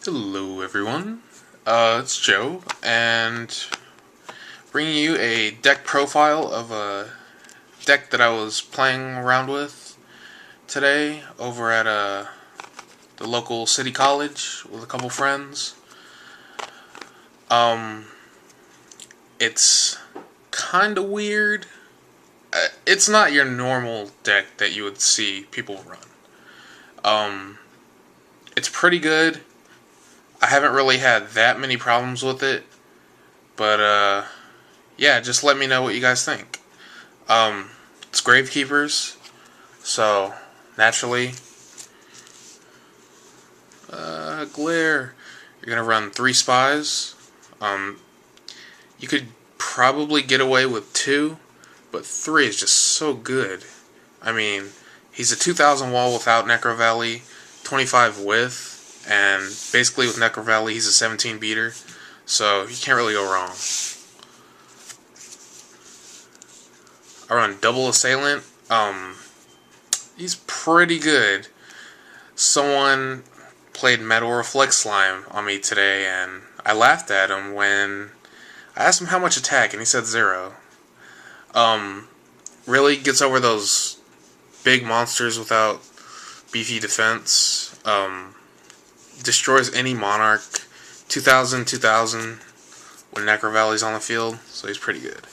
Hello everyone, it's Joe, and bringing you a deck profile of a deck that I was playing around with today over at the local city college with a couple friends. It's kinda weird. It's not your normal deck that you would see people run. It's pretty good. I haven't really had that many problems with it, but yeah, just let me know what you guys think. It's gravekeepers, so naturally, glare. You're gonna run 3 spies. You could probably get away with 2, but 3 is just so good. I mean, he's a 2000 wall without Necro Valley, 25 with, and basically with Necro Valley, he's a 17 beater, so you can't really go wrong. I run double assailant. He's pretty good. Someone played Metal Reflex Slime on me today, and I laughed at him when I asked him how much attack, and he said 0. Really gets over those big monsters without beefy defense. Destroys any Monarch. 2000 when Necro Valley's on the field, so he's pretty good.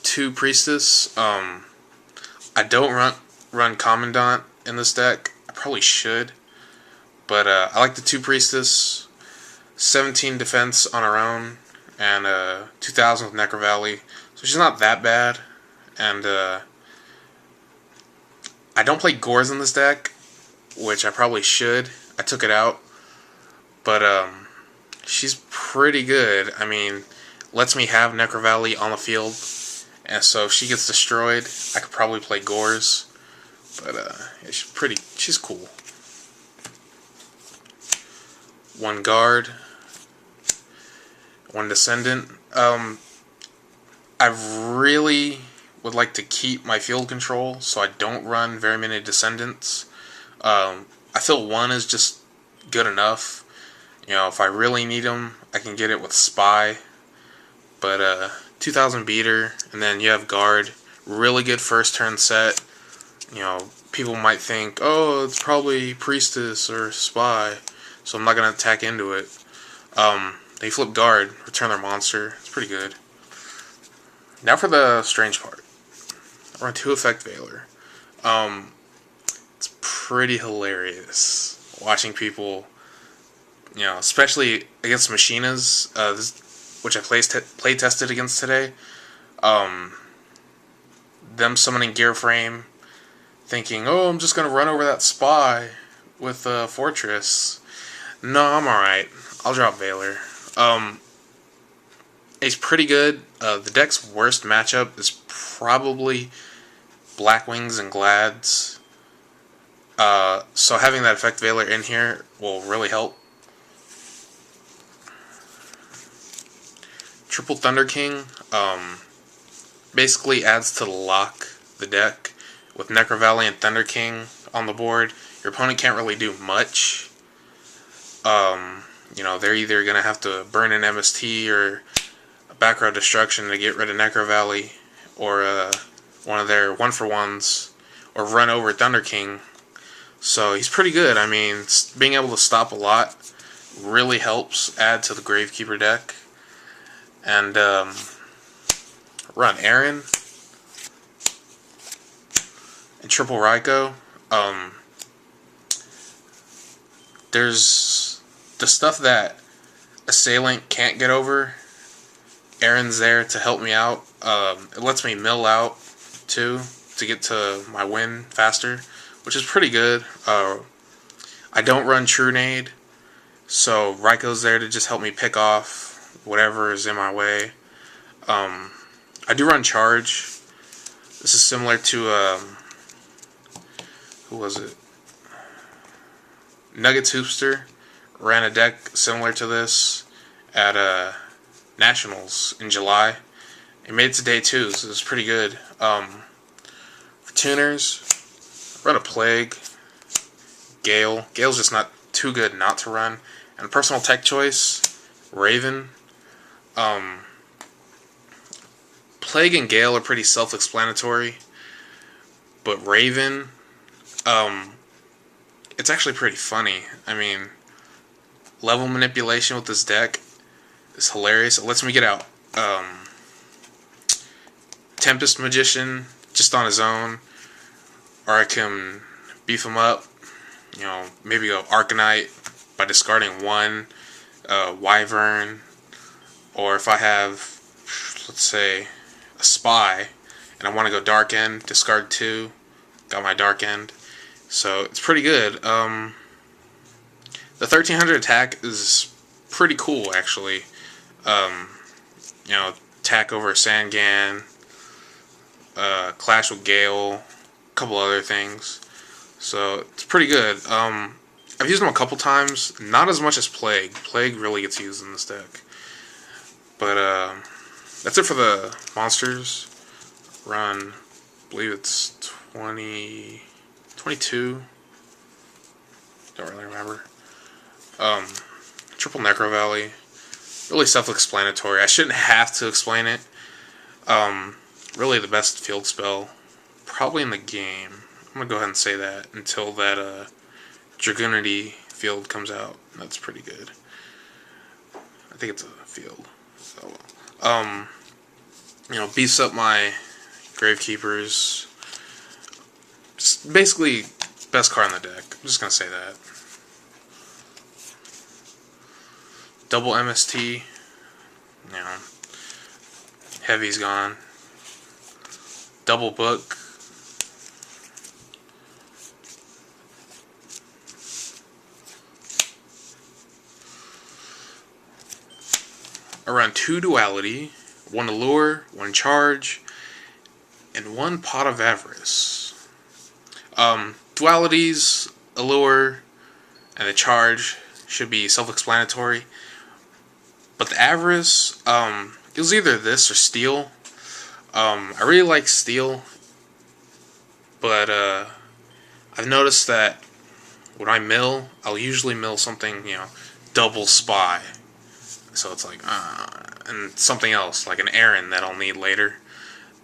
2 Priestess. I don't run Commandant in this deck. I probably should, but I like the 2 Priestess. 17 defense on her own, and 2000 with Necro Valley, so she's not that bad. And I don't play Gores in this deck, which I probably should. I took it out, but she's pretty good. I mean, lets me have Necro Valley on the field, and so if she gets destroyed, I could probably play Gores. But yeah, she's cool. 1 guard, 1 descendant. I really would like to keep my field control, so I don't run very many descendants. I feel 1 is just good enough. You know, if I really need them, I can get it with Spy. But 2000 beater, and then you have guard. Really good first turn set. You know, people might think, oh, it's probably Priestess or Spy, so I'm not going to attack into it. They flip guard, return their monster. It's pretty good. Now for the strange part. I run 2 Effect Veiler. It's pretty hilarious watching people, you know, especially against Machinas, which I play tested against today. Them summoning Gear Frame, thinking, oh, I'm just going to run over that Spy with Fortress. No, I'm alright. I'll drop Veiler. He's pretty good. The deck's worst matchup is probably Blackwings and Glads. So having that Effect Veiler in here will really help. Triple Thunder King basically adds to the deck. With Necro Valley and Thunder King on the board, your opponent can't really do much. You know, they're either going to have to burn an MST or a back row destruction to get rid of Necro Valley, or one of their 1-for-1s, or run over Thunder King. So he's pretty good. I mean, being able to stop a lot really helps add to the Gravekeeper deck. And run Aaron and triple Raikou. There's the stuff that Assailant can't get over. Aaron's there to help me out. It lets me mill out too to get to my win faster, which is pretty good. I don't run True Nade, so Raikou's there to just help me pick off whatever is in my way. I do run Charge. This is similar to who was it? Nuggets Hoopster ran a deck similar to this at Nationals in July. It made it to day 2, so it's pretty good. For tuners, run a Plague, Gale. Gale's just not too good not to run. And personal tech choice, Raven. Plague and Gale are pretty self-explanatory, but Raven, it's actually pretty funny. I mean, level manipulation with this deck is hilarious. It lets me get out Tempest Magician just on his own, or I can beef him up. You know, maybe go Arcanite by discarding one Wyvern, or if I have, let's say, a Spy, and I want to go Dark End, discard 2, got my Dark End. So it's pretty good. The 1300 attack is pretty cool, actually. You know, attack over Sangan, Clash with Gale, a couple other things. So it's pretty good. I've used them a couple times, not as much as Plague. Plague really gets used in this deck. But that's it for the monsters. Run, I believe it's 22. Don't really remember. Triple Necro Valley. Really self-explanatory. I shouldn't have to explain it. Really the best field spell probably in the game. I'm going to go ahead and say that until that Dragoonity field comes out. That's pretty good. I think it's a field. So, you know, beefs up my Gravekeepers. Just basically best card on the deck. I'm just going to say that. Double MST. You know, Heavy's gone. Double Book. I run 2 Duality, 1 Allure, 1 Charge, and 1 Pot of Avarice. Dualities, Allure, and the Charge should be self-explanatory. But the Avarice, it was either this or Steel. I really like Steel, but I've noticed that when I mill, I'll usually mill something, you know, double Spy. So it's like, and something else, like an Aaron that I'll need later.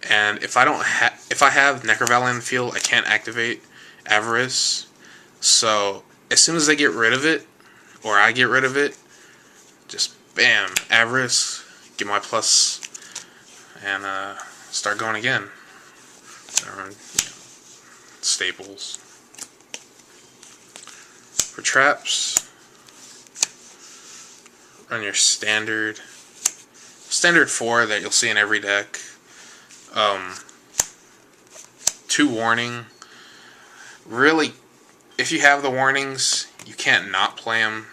And if I have Necro Valley in the field, I can't activate Avarice. So as soon as they get rid of it, or I get rid of it, just bam, Avarice, get my plus, and start going again. Staples. For traps, run your standard 4 that you'll see in every deck. 2 warning. Really, if you have the warnings, you can't not play them.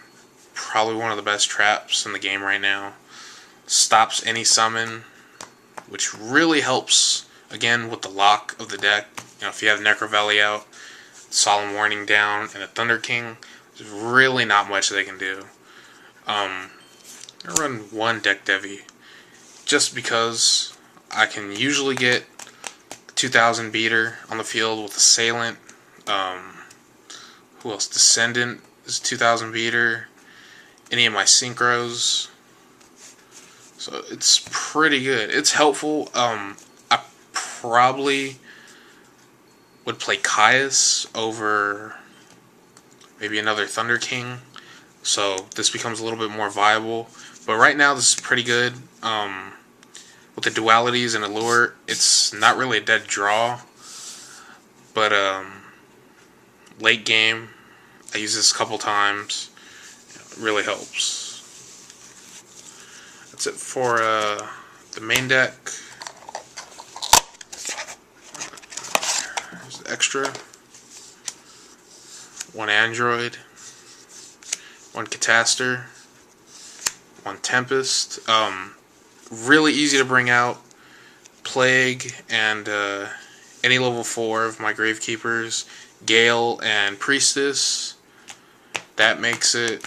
Probably one of the best traps in the game right now. Stops any summon, which really helps, again, with the lock of the deck. You know, if you have Necro Valley out, Solemn Warning down, and a Thunder King, there's really not much they can do. I run 1 Deck Devi, just because I can usually get 2000 beater on the field with Assailant. Who else? Descendant is 2000 beater. Any of my synchros. So it's pretty good. It's helpful. I probably would play Caius over maybe another Thunder King. So this becomes a little bit more viable. But right now this is pretty good. With the dualities and Allure, it's not really a dead draw. But late game, I use this a couple times. It really helps. That's it for the main deck. There's the extra. 1 Android. 1 Cataster. 1 Tempest. Really easy to bring out. Plague and any level 4 of my Gravekeepers. Gale and Priestess. That makes it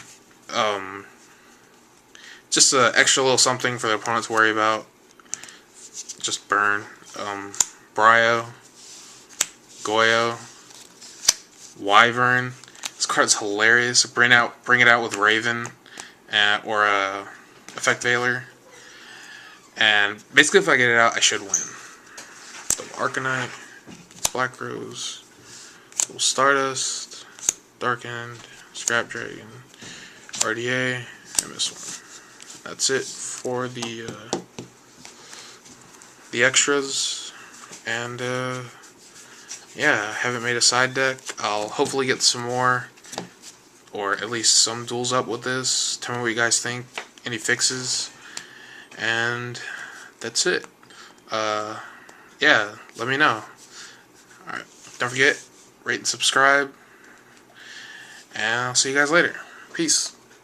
just an extra little something for the opponent to worry about. Just burn. Bryo. Goyo. Wyvern. This card's hilarious. Bring it out with Raven, or Effect Veiler. And basically, if I get it out, I should win. Double Arcanite, Black Rose, Double Stardust, Dark End, Scrap Dragon, RDA, and this one. That's it for the extras. And yeah, I haven't made a side deck. I'll hopefully get some more, or at least some duels up with this. Tell me what you guys think. Any fixes. And that's it. Yeah, let me know. Alright, don't forget, rate and subscribe. And I'll see you guys later. Peace.